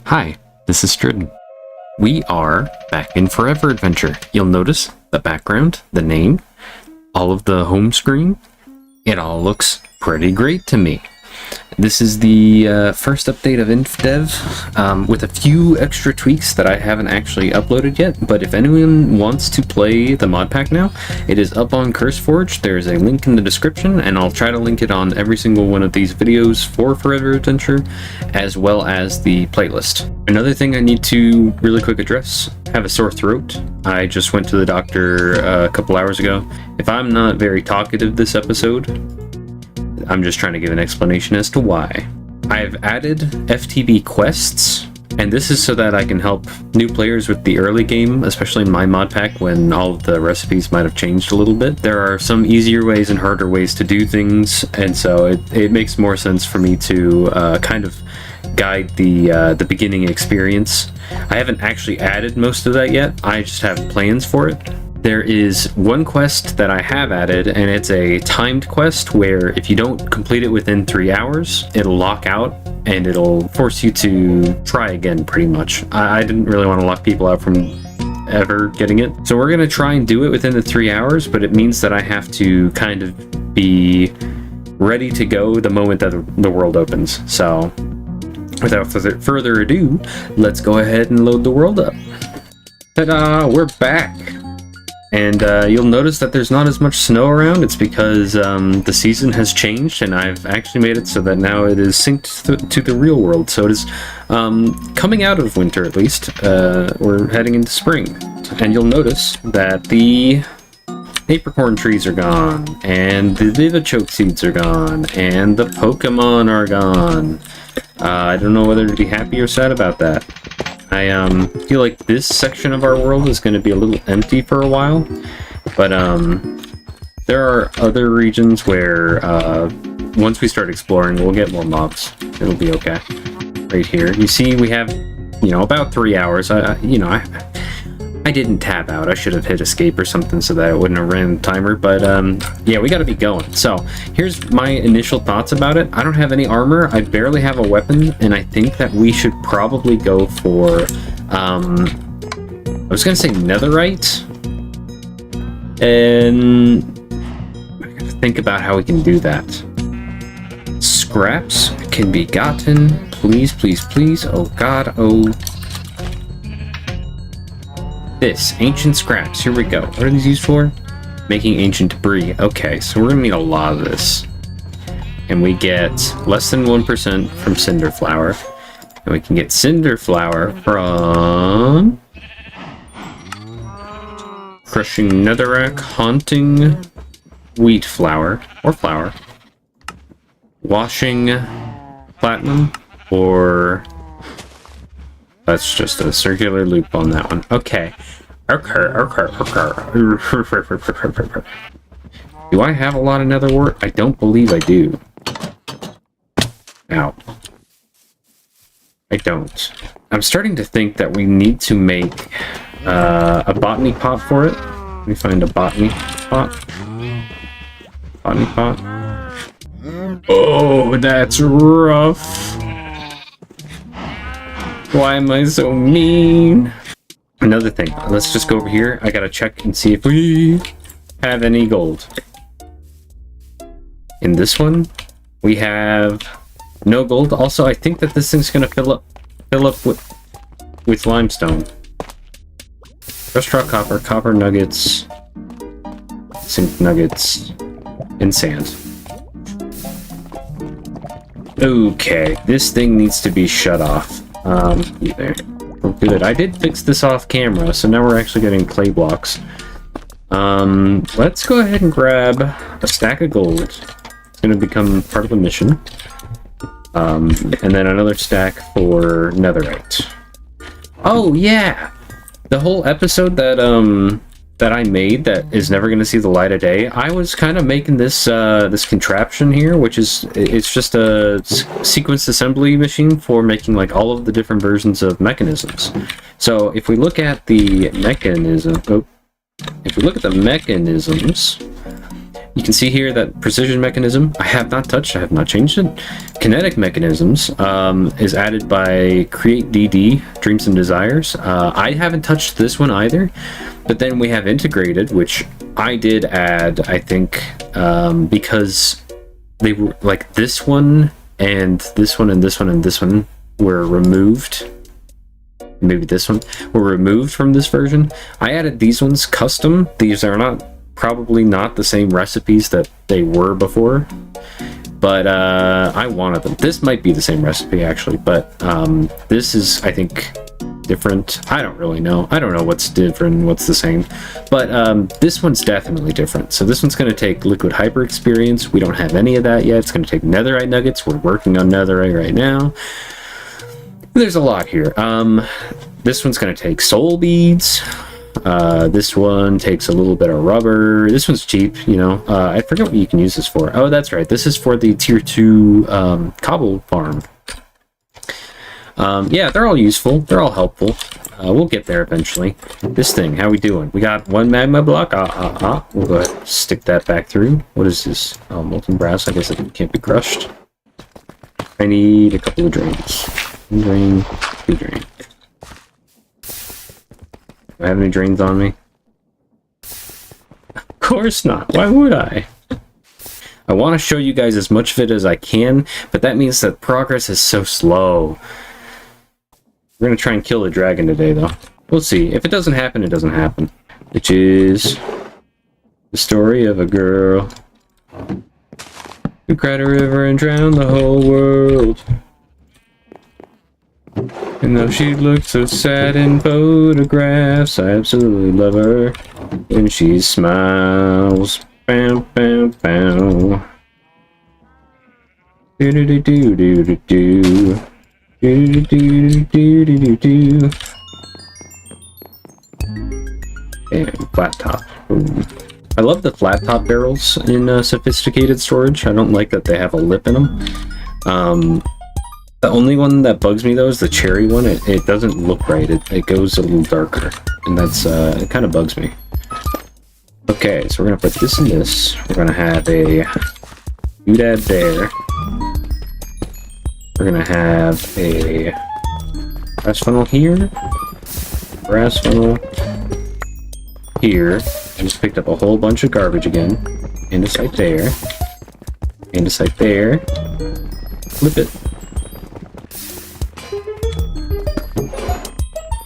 Hi, this is Stridden. We are back in Forever Adventure. You'll notice the background, the name, all of the home screen. It all looks pretty great to me. This is the first update of Infdev, with a few extra tweaks that I haven't actually uploaded yet, but if anyone wants to play the mod pack now, it is up on CurseForge. There's a link in the description, and I'll try to link it on every single one of these videos for Forever Adventure, as well as the playlist. Another thing I need to really quick address, I have a sore throat. I just went to the doctor a couple hours ago. If I'm not very talkative this episode, I'm just trying to give an explanation as to why. I've added FTB quests, and this is so that I can help new players with the early game, especially in my mod pack when all of the recipes might have changed a little bit. There are some easier ways and harder ways to do things, and so it makes more sense for me to kind of guide the beginning experience. I haven't actually added most of that yet. I just have plans for it. There is one quest that I have added, and it's a timed quest where if you don't complete it within 3 hours, it'll lock out and it'll force you to try again, pretty much. I didn't really want to lock people out from ever getting it. So we're going to try and do it within the 3 hours, but it means that I have to kind of be ready to go the moment that the world opens. So without further ado, let's go ahead and load the world up. Ta-da! We're back! And you'll notice that there's not as much snow around. It's because the season has changed, and I've actually made it so that now it is synced to the real world. So it is coming out of winter, at least. We're heading into spring. And you'll notice that the apricorn trees are gone, and the vivichoke seeds are gone, and the Pokemon are gone. I don't know whether to be happy or sad about that. I feel like this section of our world is going to be a little empty for a while, but there are other regions where once we start exploring, we'll get more mobs. It'll be okay. Right here, you see, we have about 3 hours. I didn't tab out. I should have hit escape or something so that it wouldn't have ran the timer, but yeah, we got to be going. So here's my initial thoughts about it. I don't have any armor. I barely have a weapon, and I think that we should probably go for I was gonna say Netherite, and I gotta think about how we can do that. Scraps can be gotten. Please, please, please. Oh god. Oh, this ancient scraps. Here we go. What are these used for? Making ancient debris. Okay, so we're gonna need a lot of this, and we get less than 1% from cinder flour, and we can get cinder flour from crushing netherrack, haunting wheat flour or flour, washing platinum, or that's just a circular loop on that one. Okay. Do I have a lot of nether wart? I don't believe I do. Ow. I don't. I'm starting to think that we need to make a botany pot for it. Let me find a botany pot. Botany pot. Oh, that's rough. Why am I so mean? Another thing, let's just go over here. I gotta check and see if we have any gold. In this one, we have no gold. Also, I think that this thing's gonna fill up with limestone. Just raw copper, copper nuggets, zinc nuggets, and sand. Okay, this thing needs to be shut off. There. Good. I did fix this off camera, so now we're actually getting clay blocks. Let's go ahead and grab a stack of gold. It's going to become part of the mission. And then another stack for netherite. Oh yeah, the whole episode that I made that is never going to see the light of day. I was kind of making this this contraption here, which is it's just a sequence assembly machine for making like all of the different versions of mechanisms. So if we look at the mechanisms, You can see here that precision mechanism, I have not touched, I have not changed it. Kinetic mechanisms is added by Create DD, Dreams and Desires. I haven't touched this one either, but then we have integrated, which I did add, I think, because they were like this one and this one and this one and this one were removed. Maybe this one were removed from this version. I added these ones custom. These are probably not the same recipes that they were before, but I wanted them. This might be the same recipe actually, but this is, I think, different. I don't really know. I don't know what's different and what's the same, but this one's definitely different. So this one's going to take liquid hyper experience. We don't have any of that yet. It's going to take netherite nuggets. We're working on netherite right now. There's a lot here. This one's going to take soul beads. This one takes a little bit of rubber. This one's cheap, you know. I forget what you can use this for. Oh, that's right. This is for the tier 2 cobble farm. Yeah, they're all useful. They're all helpful. We'll get there eventually. This thing, how we doing? We got one magma block. We'll go ahead and stick that back through. What is this? Oh, molten brass. I guess it can't be crushed. I need a couple of drains. One drain, 2 drain. Do I have any drains on me? Of course not. Why would I? I want to show you guys as much of it as I can, but that means that progress is so slow. We're going to try and kill a dragon today, though. We'll see. If it doesn't happen, it doesn't happen. Which is the story of a girl who cried a river and drowned the whole world. And though she looked so sad in photographs, I absolutely love her when she smiles. Bow, bow, bow. Do do do do do do do. Do do do do do do. And flat top. Boom. I love the flat top barrels in sophisticated storage. I don't like that they have a lip in them. The only one that bugs me though is the cherry one. It doesn't look right. It goes a little darker, and that's it kind of bugs me. Okay, so we're gonna put this in this. We're gonna have a doodad there. We're gonna have a brass funnel here. Brass funnel here. I just picked up a whole bunch of garbage again. Andesite there. Andesite there. Flip it.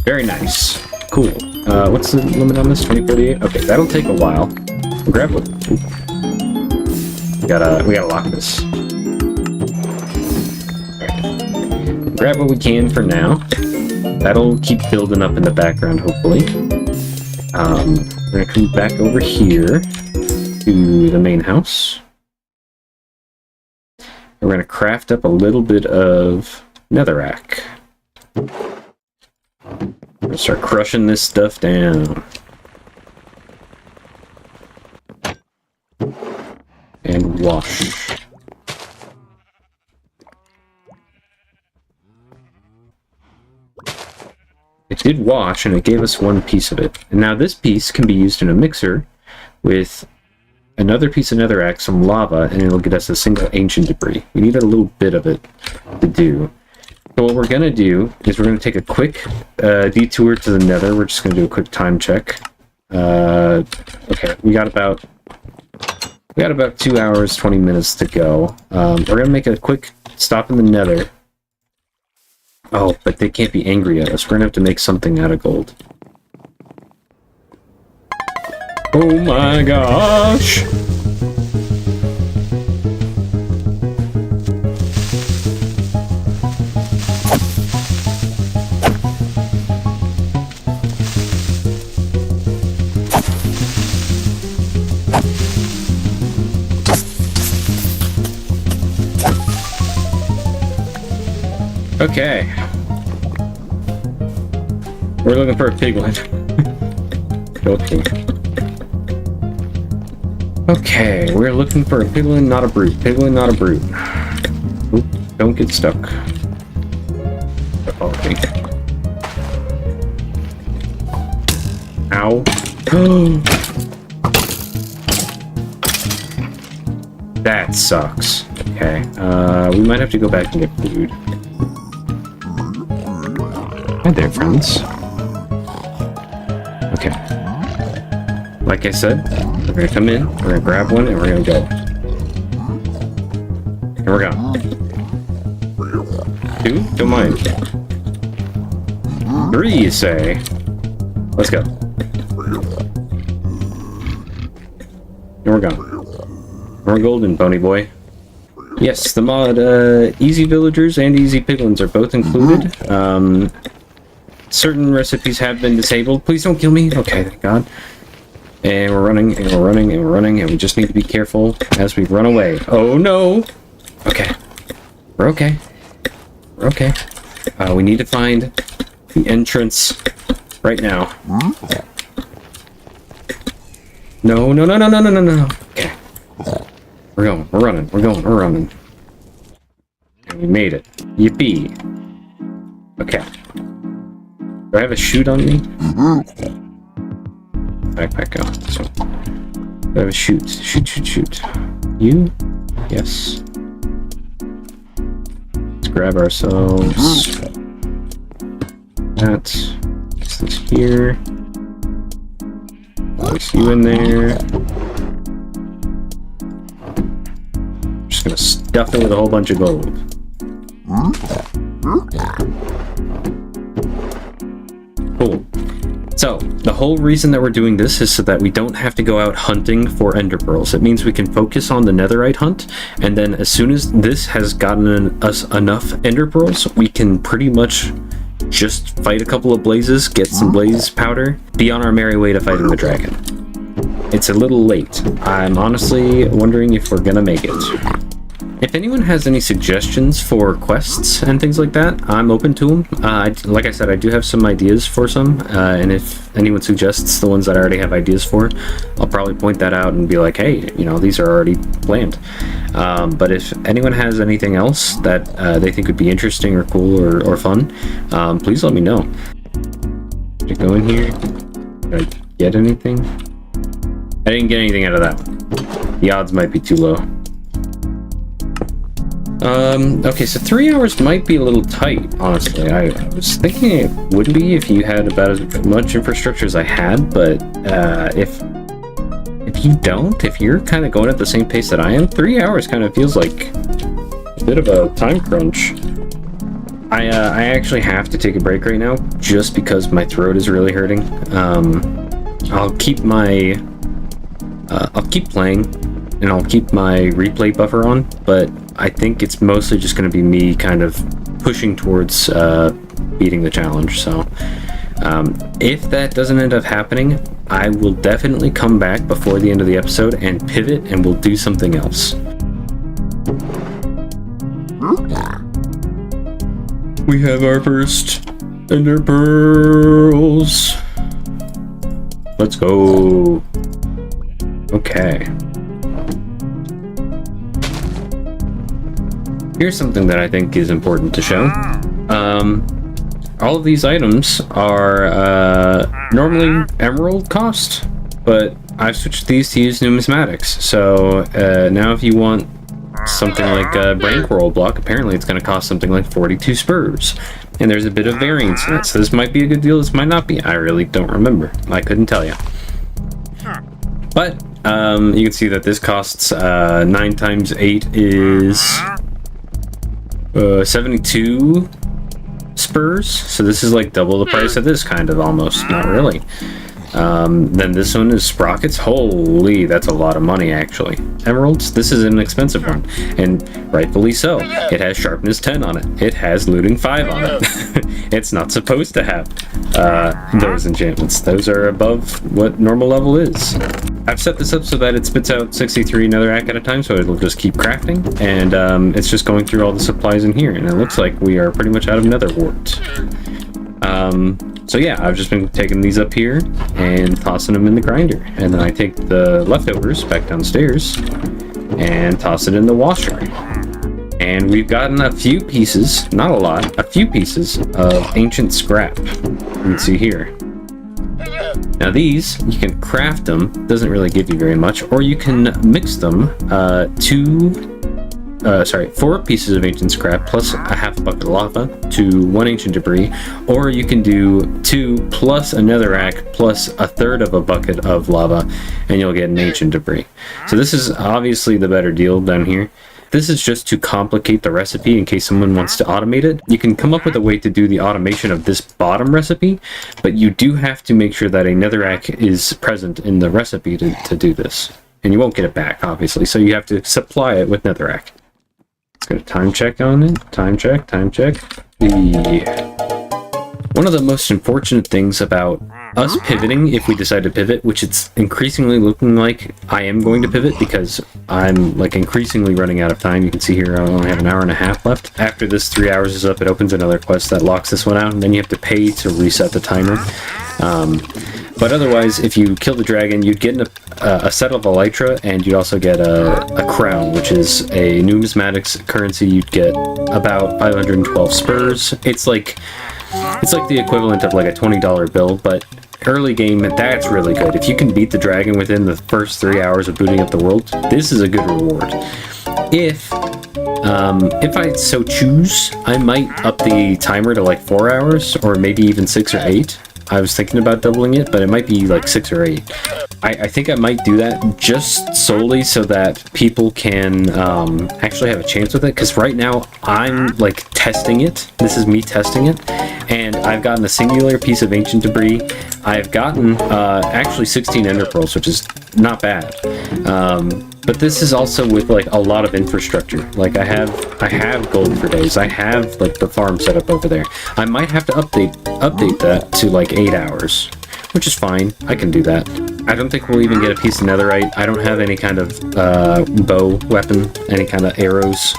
Very nice. Cool. What's the limit on this? 2048? Okay, that'll take a while. We'll grab what... We gotta lock this. Right. Grab what we can for now. That'll keep building up in the background, hopefully. We're gonna come back over here to the main house. We're gonna craft up a little bit of netherrack. I'm gonna start crushing this stuff down. And wash. It did wash, and it gave us one piece of it. And now this piece can be used in a mixer with another piece of netherrack, some lava, and it'll get us a single ancient debris. We need a little bit of it to do. So what we're gonna do is we're gonna take a quick detour to the nether. We're just gonna do a quick time check. Okay, we got about 2 hours, 20 minutes to go. We're gonna make a quick stop in the nether. Oh, but they can't be angry at us. We're gonna have to make something out of gold. Oh my gosh! Okay. We're looking for a piglin. Okay. Okay, we're looking for a piglin, not a brute. Piglin, not a brute. Oop, don't get stuck. Okay. Ow. That sucks. Okay, we might have to go back and get food. Hi there, friends. Okay. Like I said, we're gonna come in, we're gonna grab one, and we're gonna go. And we're gone. 2? Don't mind. 3, you say? Let's go. And we're gone. We're golden, pony boy. Yes, the mod Easy Villagers and Easy Piglins are both included. Certain recipes have been disabled. Please don't kill me. Okay, thank God. And we're running, and we're running, and we're running, and we just need to be careful as we run away. Oh no! Okay. We're okay. We're okay. We need to find the entrance right now. No, no, no, no, no, no, no, no. Okay. We're going, we're running, we're going, we're running. And we made it. Yippee. Okay. Do I have a chute on me? Backpack go. So, do I have a chute? Shoot. You? Yes. Let's grab ourselves that. Place this here. Place you in there. Just gonna stuff it with a whole bunch of gold. Cool. So, the whole reason that we're doing this is so that we don't have to go out hunting for ender pearls. It means we can focus on the netherite hunt, and then as soon as this has gotten us enough ender pearls, we can pretty much just fight a couple of blazes, get some blaze powder, be on our merry way to fighting the dragon. It's a little late. I'm honestly wondering if we're gonna make it. If anyone has any suggestions for quests and things like that, I'm open to them. Like I said, I do have some ideas for some, and if anyone suggests the ones that I already have ideas for, I'll probably point that out and be like, hey, you know, these are already planned. But if anyone has anything else that they think would be interesting or cool or fun, please let me know. Did I go in here? Did I get anything? I didn't get anything out of that one. The odds might be too low. Okay, so 3 hours might be a little tight, honestly. I was thinking it would be if you had about as much infrastructure as I had, but if you don't, if you're kind of going at the same pace that I am, 3 hours kind of feels like a bit of a time crunch. I actually have to take a break right now, just because my throat is really hurting. I'll keep playing, and I'll keep my replay buffer on, but I think it's mostly just going to be me kind of pushing towards beating the challenge. So if that doesn't end up happening, I will definitely come back before the end of the episode and pivot, and we'll do something else. We have our first ender pearls. Let's go. Okay. Here's something that I think is important to show. All of these items are normally emerald cost, but I've switched these to use numismatics. So now if you want something like a brain coral block, apparently it's going to cost something like 42 spurs. And there's a bit of variance in it, so this might be a good deal, this might not be. I really don't remember. I couldn't tell you. But you can see that this costs 9 times 8 is 72 spurs, so this is like double the price of this, kind of, almost. Not really. Then this one is sprockets. Holy, that's a lot of money, actually. Emeralds, this is an expensive one, and rightfully so. It has sharpness 10 on it. It has looting 5 on it. It's not supposed to have those enchantments. Those are above what normal level is. I've set this up so that it spits out 63 netherrack at a time, so it'll just keep crafting, and it's just going through all the supplies in here, and it looks like we are pretty much out of nether wart. So yeah, I've just been taking these up here and tossing them in the grinder, and then I take the leftovers back downstairs and toss it in the washer. And we've gotten a few pieces, not a lot, a few pieces of ancient scrap. You can see here. Now these, you can craft them, doesn't really give you very much, or you can mix them 4 pieces of ancient scrap plus a half a bucket of lava to 1 ancient debris, or you can do 2 plus a netherrack plus a third of a bucket of lava, and you'll get an ancient debris. So this is obviously the better deal down here. This is just to complicate the recipe in case someone wants to automate it. You can come up with a way to do the automation of this bottom recipe, but you do have to make sure that a netherrack is present in the recipe to do this. And you won't get it back, obviously, so you have to supply it with netherrack. Let's get a time check on it. Time check. One of the most unfortunate things about us pivoting, if we decide to pivot, which it's increasingly looking like I am going to pivot because I'm like increasingly running out of time. You can see here I only have an hour and a half left. After this 3 hours is up, it opens another quest that locks this one out, and then you have to pay to reset the timer. But otherwise, if you kill the dragon, you'd get a set of elytra, and you'd also get a crown, which is a numismatics currency. You'd get about 512 spurs. It's like the equivalent of like a $20 bill, but early game, that's really good. If you can beat the dragon within the first 3 hours of booting up the world, this is a good reward. If I so choose, I might up the timer to like 4 hours, or maybe even 6 or 8. I was thinking about doubling it, but it might be like 6 or 8. I think I might do that just solely so that people can actually have a chance with it, because right now I'm like testing it. This is me testing it, and I've gotten a singular piece of ancient debris. I've gotten actually 16 ender pearls, which is not bad. But this is also with like a lot of infrastructure. Like I have gold for days. I have like the farm set up over there. I might have to update that to like 8 hours, which is fine. I can do that. I don't think we'll even get a piece of netherite. I don't have any kind of bow weapon, any kind of arrows.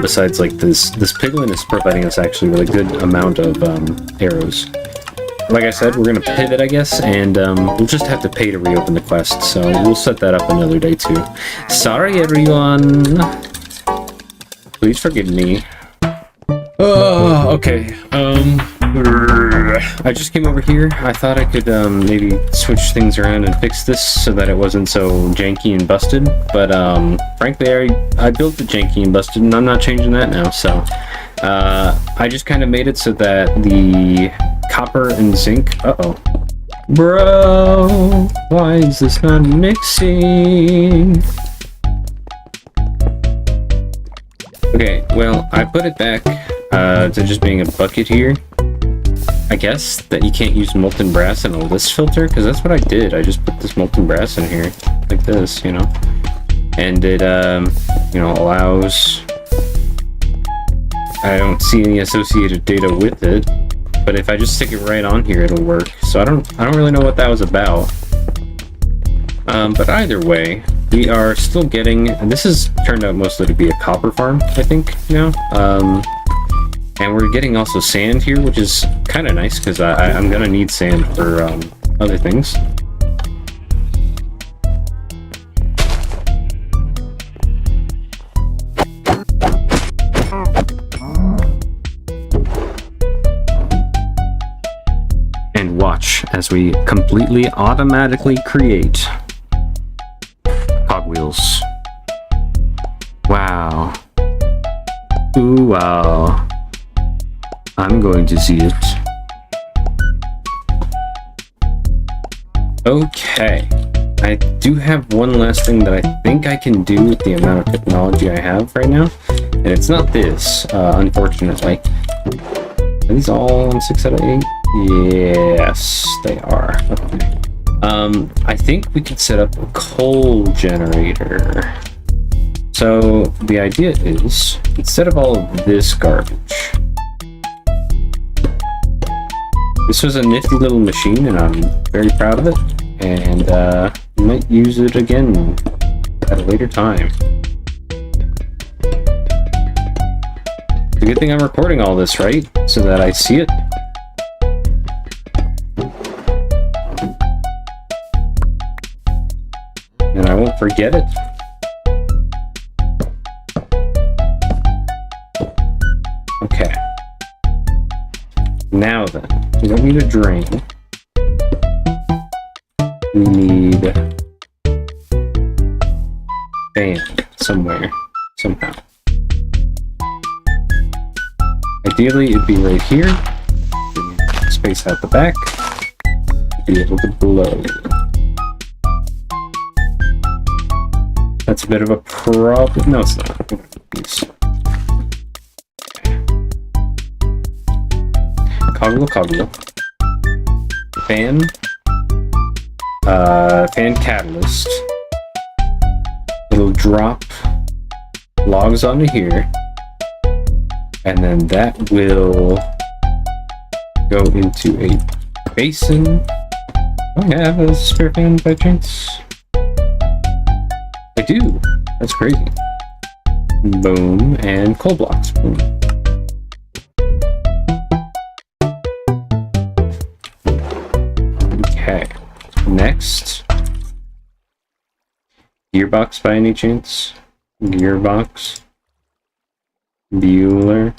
Besides like this piglin is providing us actually a really good amount of arrows. Like I said, we're going to pivot, I guess, and we'll just have to pay to reopen the quest, so we'll set that up another day, too. Sorry, everyone! Please forgive me. Oh, okay. I just came over here. I thought I could maybe switch things around and fix this so that it wasn't so janky and busted, but frankly, I built it janky and busted, and I'm not changing that now, so I just kind of made it so that the copper and zinc... Uh-oh. Bro, why is this not mixing? Okay, well, I put it back to just being a bucket here. I guess that you can't use molten brass in a list filter, because that's what I did. I just put this molten brass in here, like this, you know. And it, you know, allows... I don't see any associated data with it, but if I just stick it right on here, it'll work. So I don't really know what that was about. But either way, we are still getting, and this has turned out mostly to be a copper farm, I think, now. And we're getting also sand here, which is kind of nice, because I'm gonna need sand for other things. And watch as we completely automatically create cogwheels. Wow. Ooh, wow. I'm going to see it. Okay. I do have one last thing that I think I can do with the amount of technology I have right now. And it's not this, unfortunately. Are these all on 6 out of 8? Yes, they are. Okay. I think we could set up a coal generator. So the idea is, instead of all of this garbage, this was a nifty little machine, and I'm very proud of it, and we might use it again at a later time. It's a good thing I'm recording all this, right? So that I see it. And I won't forget it. Okay. Now then, we don't need a drain. We need fan somewhere, somehow. Ideally, it'd be right here. Space out the back. Be able to blow. That's a bit of a problem. No, it's not. Coggle. Fan. Fan catalyst. It'll drop logs onto here. And then that will go into a basin. Oh, yeah, I have a spare fan by chance? I do. That's crazy. Boom, and coal blocks. Boom. Okay. Next. Gearbox by any chance? Gearbox. Bueller.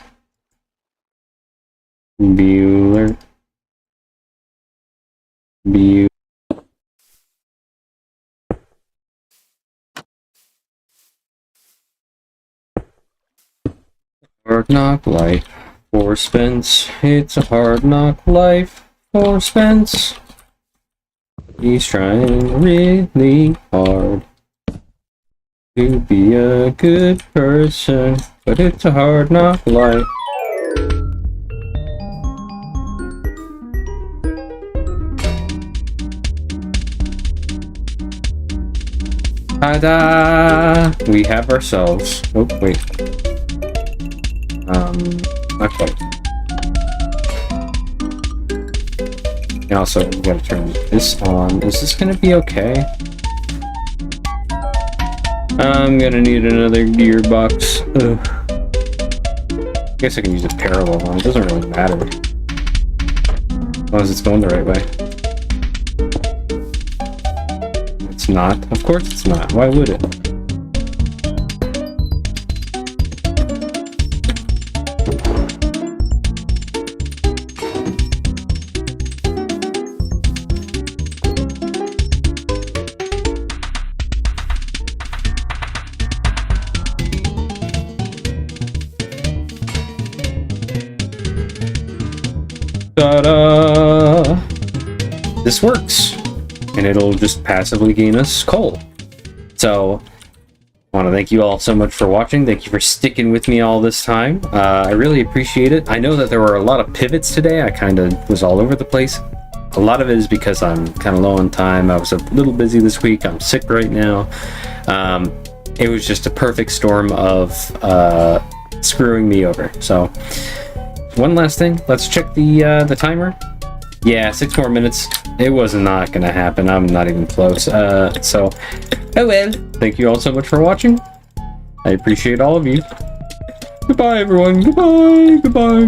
Hard knock life for Spence. It's a hard knock life for Spence. He's trying really hard to be a good person, but it's a hard knock life. Ta-da! We have ourselves. Oh, wait. Not quite. And also, we gotta turn this on. Is this gonna be okay? I'm gonna need another gearbox. I guess I can use a parallel one. It doesn't really matter. As long as it's going the right way. It's not. Of course it's not. Why would it? Ta-da! This works, and it'll just passively gain us coal. So, I want to thank you all so much for watching. Thank you for sticking with me all this time. I really appreciate it. I know that there were a lot of pivots today. I kind of was all over the place. A lot of it is because I'm kind of low on time. I was a little busy this week. I'm sick right now. It was just a perfect storm of screwing me over. So, one last thing, let's check the timer. Yeah, 6 more minutes. It was not gonna happen. I'm not even close. So, oh well. Thank you all so much for watching. I appreciate all of you. Goodbye, everyone. Goodbye.